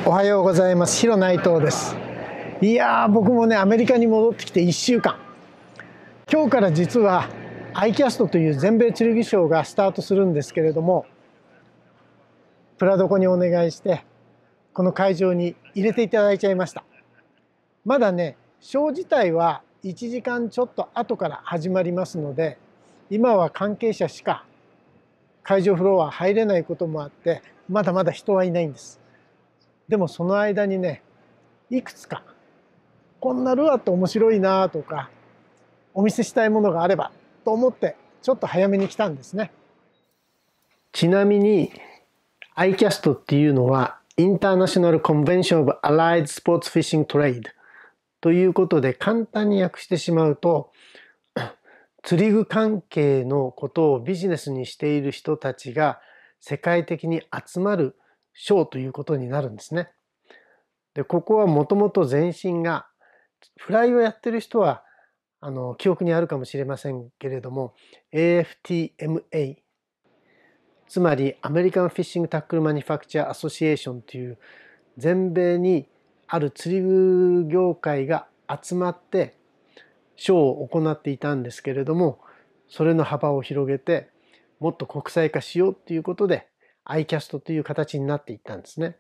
おはようございます。ヒロ内藤です。いやー、僕もね、アメリカに戻ってきて1週間。今日から実は iCast という全米釣り具ショーがスタートするんですけれども、プラドコにお願いしてこの会場に入れていただいちゃいました。まだね、ショー自体は1時間ちょっと後から始まりますので、今は関係者しか会場フロア入れないこともあって、まだまだ人はいないんです。でもその間にね、いくつかこんなルアーって面白いなとかお見せしたいものがあればと思ってちょっと早めに来たんですね。ちなみに iCast っていうのはインターナショナルコンベンションオブアライドスポーツフィッシングトレードということで、簡単に訳してしまうと釣り具関係のことをビジネスにしている人たちが世界的に集まるショーということになるんですね。で、ここはもともと前身がフライをやってる人は記憶にあるかもしれませんけれども AFTMA、 つまりアメリカンフィッシングタックルマニファクチャーアソシエーションという全米にある釣り具業界が集まってショーを行っていたんですけれども、それの幅を広げてもっと国際化しようということで iCast という形になっていったんですね。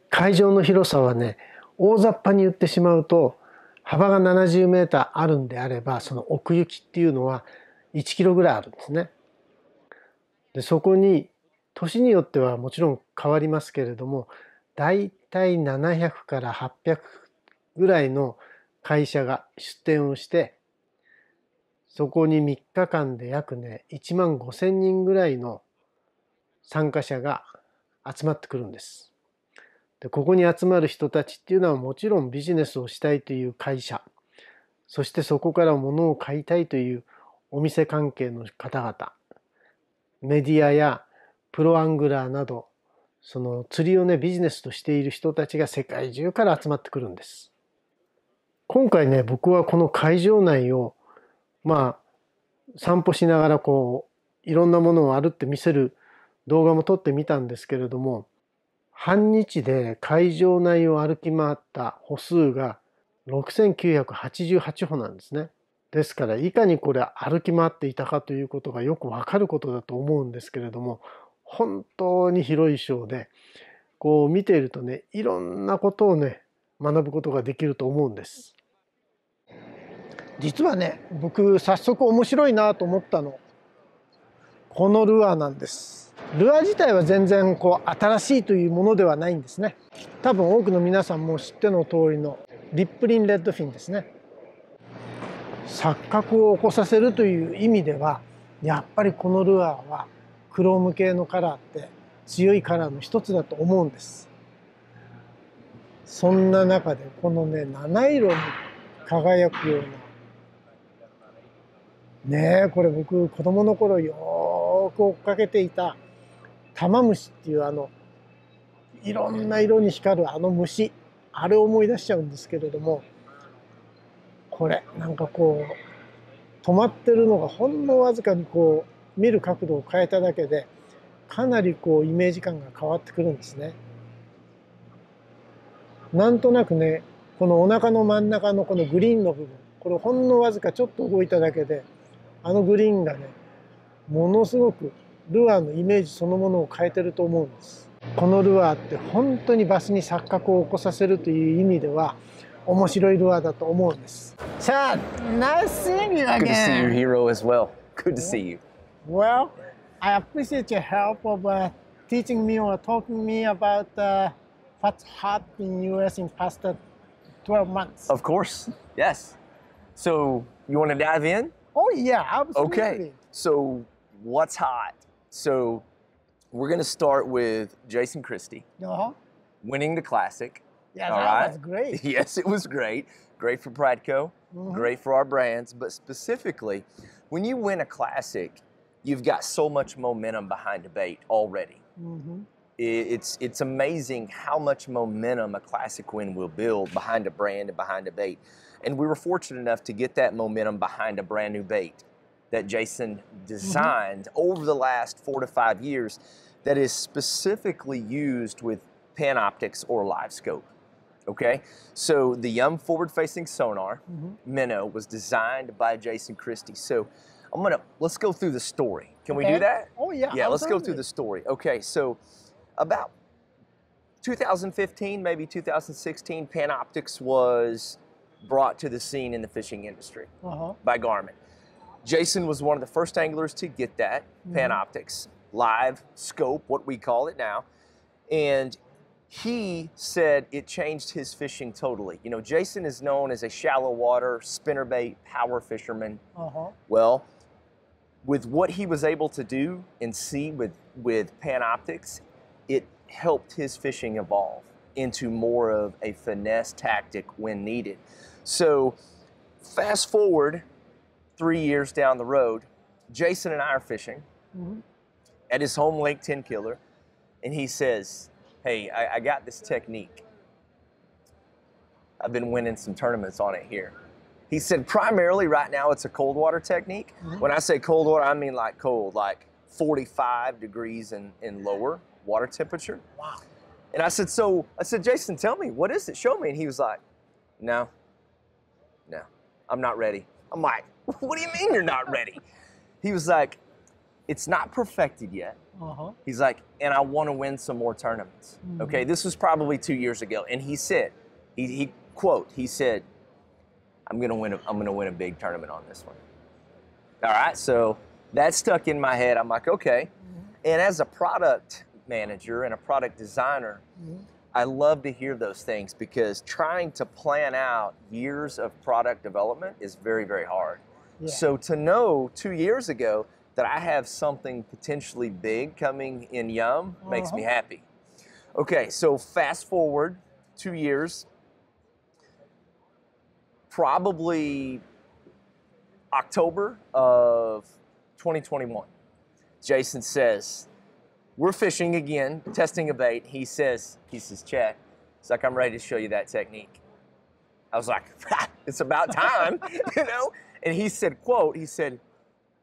会場の広さはね、大雑把に言ってしまうと幅が70メーターあるんであれば、その奥行きっていうのは1キロぐらいあるんですね。で、そこに年によってはもちろん変わりますけれども、だいたい700から800ぐらいの会社が出展をして、そこに3日間で約ね1万5,000人ぐらいの参加者が集まってくるんです。で、ここに集まる人たちっていうのはもちろんビジネスをしたいという会社、そしてそこから物を買いたいというお店関係の方々、メディアやプロアングラーなど、その釣りをねビジネスとしている人たちが世界中から集まってくるんです。今回ね、僕はこの会場内を散歩しながらいろんなものを歩って見せる動画も撮ってみたんですけれども、半日で会場内を歩き回った歩数が6988歩なんですね。ですからいかにこれ歩き回っていたかということがよくわかることだと思うんですけれども、本当に広いショーで見ているとね、いろんなことをね学ぶことができると思うんです。実はね、僕早速面白いなと思ったのこのルアーなんです。ルアー自体は全然新しいというものではないんですね。多分多くの皆さんも知っての通りのリップリンレッドフィンですね。錯覚を起こさせるという意味ではやっぱりこのルアーはクローム系のカラーって強いカラーの一つだと思うんです。そんな中でこのね七色に輝くようなねえ、これ僕子供の頃よーく追っかけていた玉虫っていういろんな色に光る虫、あれを思い出しちゃうんですけれども、これなんか止まってるのがほんのわずかに見る角度を変えただけでかなりイメージ感が変わってくるんですね。なんとなくね、このお腹の真ん中のこのグリーンの部分、これほんのわずかちょっと動いただけでグリーンがねものすごくルアーのイメージそのものを変えてると思うんです。このルアーって本当にバスに錯覚を起こさせるという意味では面白いルアーだと思うんです。Chad, nice seeing you again. Good to see you, Hero, as well. Good to see you. Well, I appreciate your help of teaching me or talking me about what's hot in US in past 12 months. Of course, yes. So you want to dive in? Oh yeah, absolutely. Okay, so what's hot? So we're going to start with Jason Christie winning the Classic. Yeah, all that right? was great. Yes, it was great. Great for Pradco, great for our brands, but specifically, when you win a Classic, you've got so much momentum behind a bait already. It's amazing how much momentum a Classic win will build behind a brand and behind a bait. And we were fortunate enough to get that momentum behind a brand new bait that Jason designed over the last 4 to 5 years that is specifically used with Panoptics or live scope. Okay, so the Yum forward-facing sonar, minnow, was designed by Jason Christie. So let's go through the story. Can we do that? Oh yeah. Yeah, let's go through the story. Okay, so about 2015, maybe 2016, Panoptics was brought to the scene in the fishing industry by Garmin. Jason was one of the first anglers to get that, Panoptics, live scope, what we call it now. And he said it changed his fishing totally. You know, Jason is known as a shallow water, spinnerbait, power fisherman. Well, with what he was able to do and see with Panoptics, it helped his fishing evolve into more of a finesse tactic when needed. So fast forward 3 years down the road, Jason and I are fishing at his home lake 10 killer, and he says, hey, I got this technique. I've been winning some tournaments on it here. He said primarily right now it's a cold water technique. When I say cold water, I mean like cold, like 45 degrees and lower water temperature. Wow. And I said, Jason, tell me, what is it? Show me. And he was like, no, I'm not ready. I'm like, what do you mean you're not ready? He was like, it's not perfected yet. He's like, and I want to win some more tournaments. Okay, this was probably 2 years ago, and he said, he said, I'm gonna win a big tournament on this one. All right, so that stuck in my head. I'm like, okay. And as a product manager and a product designer, I love to hear those things because trying to plan out years of product development is very, very hard. So to know 2 years ago that I have something potentially big coming in Yum makes me happy. Okay, so fast forward 2 years, probably October of 2021. Jason says, we're fishing again, testing a bait. He says, Chad, it's like, I'm ready to show you that technique. I was like, it's about time, you know? And he said,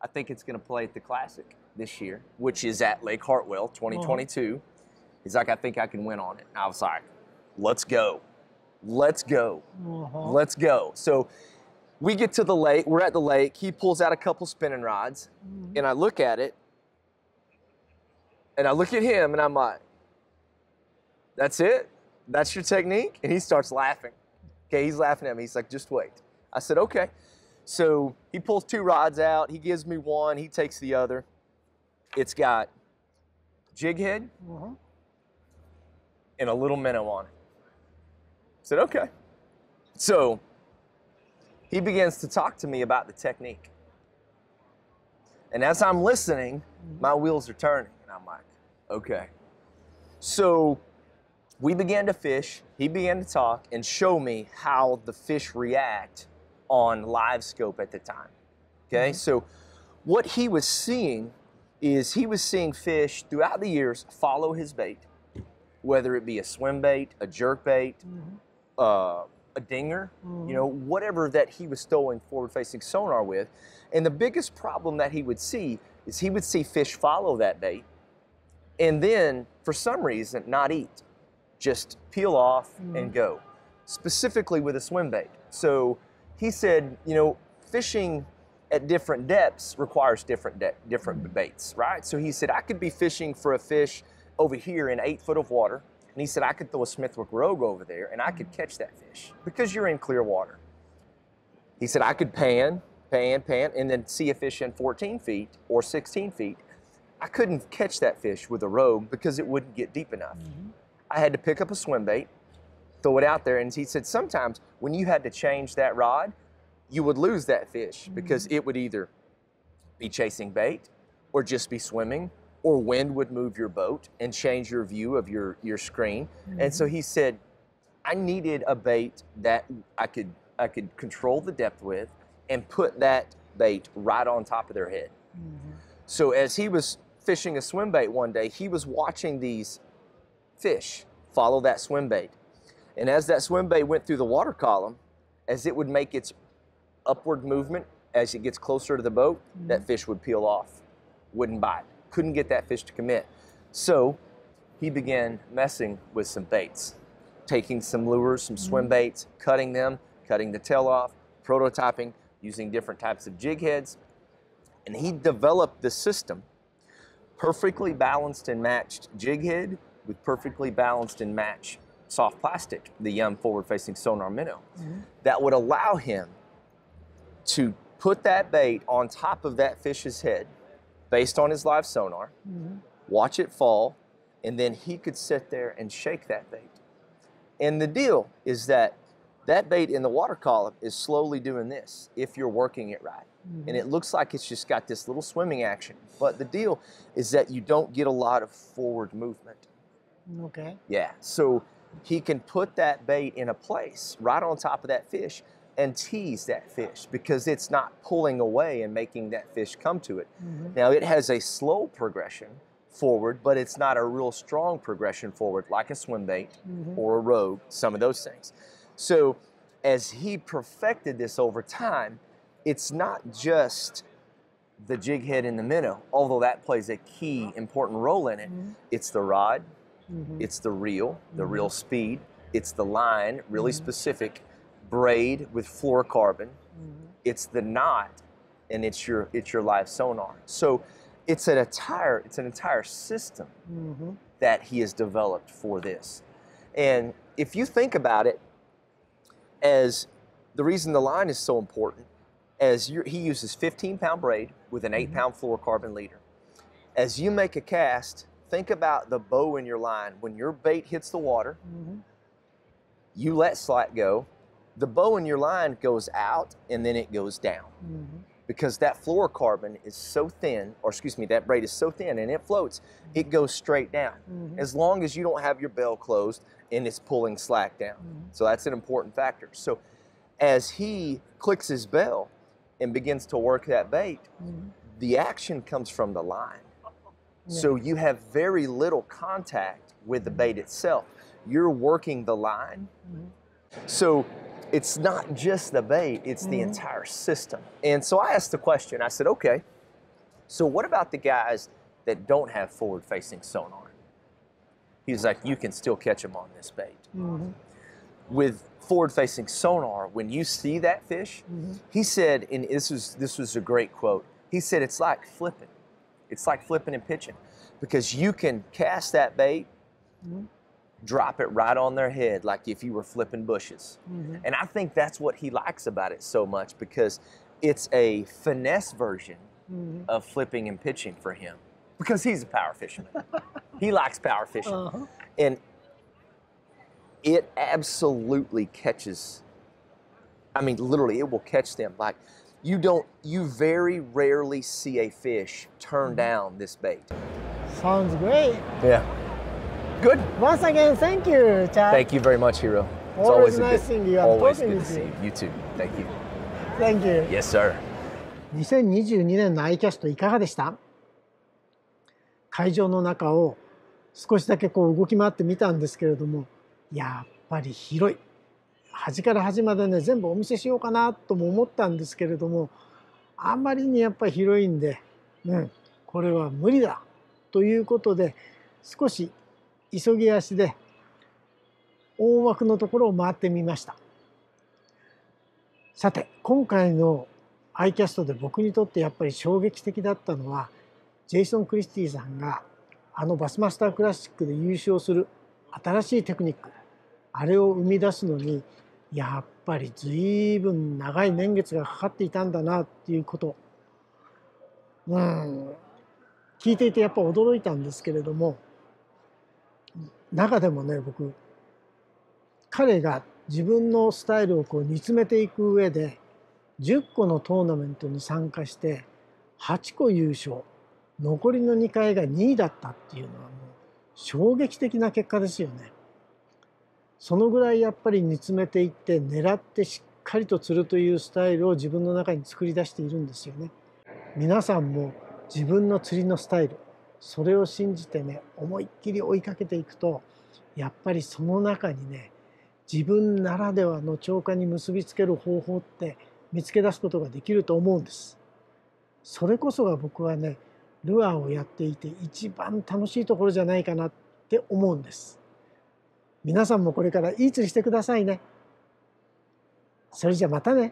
I think it's gonna play at the Classic this year, which is at Lake Hartwell, 2022. He's like, I think I can win on it. And I was like, let's go. Let's go. Let's go. So we get to the lake, we're at the lake, he pulls out a couple spinning rods, and I look at it, and I look at him, and I'm like, that's it? That's your technique? And he starts laughing. Okay, he's laughing at me. He's like, just wait. I said, okay. So he pulls 2 rods out. He gives me one. He takes the other. It's got jig head and a little minnow on it. I said, okay. So he begins to talk to me about the technique. And as I'm listening, my wheels are turning. And I'm like, okay. So we began to fish. He began to talk and show me how the fish react on live scope at the time. Okay, so what he was seeing is he was seeing fish throughout the years follow his bait, whether it be a swim bait, a jerk bait, a dinger, you know, whatever that he was stowing forward-facing sonar with. And the biggest problem that he would see is he would see fish follow that bait and then, for some reason, not eat, just peel off and go, specifically with a swim bait. So he said, you know, fishing at different depths requires different baits, right? So he said, I could be fishing for a fish over here in 8 foot of water, and he said, I could throw a Smithwick Rogue over there, and I could catch that fish because you're in clear water. He said, I could pan, and then see a fish in 14 feet or 16 feet. I couldn't catch that fish with a Rogue because it wouldn't get deep enough. I had to pick up a swim bait, throw it out there, and he said sometimes when you had to change that rod, you would lose that fish because it would either be chasing bait or just be swimming, or wind would move your boat and change your view of your screen. And so he said, I needed a bait that I could control the depth with and put that bait right on top of their head. So as he was fishing a swim bait one day, he was watching these fish follow that swim bait. And as that swim bait went through the water column, as it would make its upward movement, as it gets closer to the boat, that fish would peel off, wouldn't bite, couldn't get that fish to commit. So he began messing with some baits, taking some lures, some swim baits, cutting them, cutting the tail off, prototyping, using different types of jig heads. And he developed this system, perfectly balanced and matched jig head with perfectly balanced and matched soft plastic, the forward-facing sonar minnow, that would allow him to put that bait on top of that fish's head based on his live sonar, watch it fall, and then he could sit there and shake that bait. And the deal is that that bait in the water column is slowly doing this if you're working it right. And it looks like it's just got this little swimming action. But the deal is that you don't get a lot of forward movement. Okay. Yeah, so he can put that bait in a place right on top of that fish and tease that fish because it's not pulling away and making that fish come to it. Now, it has a slow progression forward, but it's not a real strong progression forward like a swim bait or a rogue, some of those things. So as he perfected this over time, it's not just the jig head and the minnow, although that plays a key important role in it. It's the rod, it's the reel speed, it's the line, really specific, braid with fluorocarbon, it's the knot, and it's your live sonar. So it's an entire system that he has developed for this. And if you think about it, as the reason the line is so important, he uses 15-pound braid with an 8-pound fluorocarbon leader. As you make a cast, think about the bow in your line. When your bait hits the water, you let slack go, the bow in your line goes out and then it goes down. Because that fluorocarbon is so thin, or excuse me, that braid is so thin and it floats, it goes straight down. As long as you don't have your bell closed and it's pulling slack down. So that's an important factor. So as he clicks his bell and begins to work that bait, the action comes from the line. So you have very little contact with the bait itself. You're working the line. So it's not just the bait, it's the entire system. And so I asked the question, I said, okay, so what about the guys that don't have forward-facing sonar? He's like, you can still catch them on this bait. With forward-facing sonar, when you see that fish, he said, and this was a great quote, he said, it's like flipping. It's like flipping and pitching because you can cast that bait, drop it right on their head like if you were flipping bushes. And I think that's what he likes about it so much because it's a finesse version of flipping and pitching for him because he's a power fisherman. He likes power fishing. And it absolutely catches, I mean, literally it will catch them. Like you very rarely see a fish turn down this bait. Sounds great. Yeah. Good. Once again, thank you, Chad. Thank you very much, Hiro. It's always nice seeing you. Always good to see you. You too. Thank you. Thank you. Yes, sir. 2022年のアイキャストいかがでした？会場の中を少しだけこう動き回ってみたんですけれども、やっぱり広い。端から端までね、全部お見せしようかなとも思ったんですけれども、あんまりにやっぱり広いんで、これは無理だということで、少し急ぎ足で大枠のところを回ってみました。さて、今回のアイキャストで僕にとってやっぱり衝撃的だったのは、ジェイソン・クリスティさんがバスマスタークラシックで優勝する新しいテクニック、あれを生み出すのにやっぱり随分長い年月がかかっていたんだなっていうこと、聞いていてやっぱ驚いたんですけれども、中でもね、僕彼が自分のスタイルをこう煮詰めていく上で10個のトーナメントに参加して8個優勝、残りの2回が2位だったっていうのはもう衝撃的な結果ですよね。そのぐらいやっぱり煮詰めていって狙ってしっかりと釣るというスタイルを自分の中に作り出しているんですよね。皆さんも自分の釣りのスタイル、それを信じてね、思いっきり追いかけていくと、やっぱりその中にね、自分ならではの釣果に結びつける方法って見つけ出すことができると思うんです。それこそが僕はね、ルアーをやっていて一番楽しいところじゃないかなって思うんです。皆さんもこれからいい釣りしてくださいね。それじゃまたね。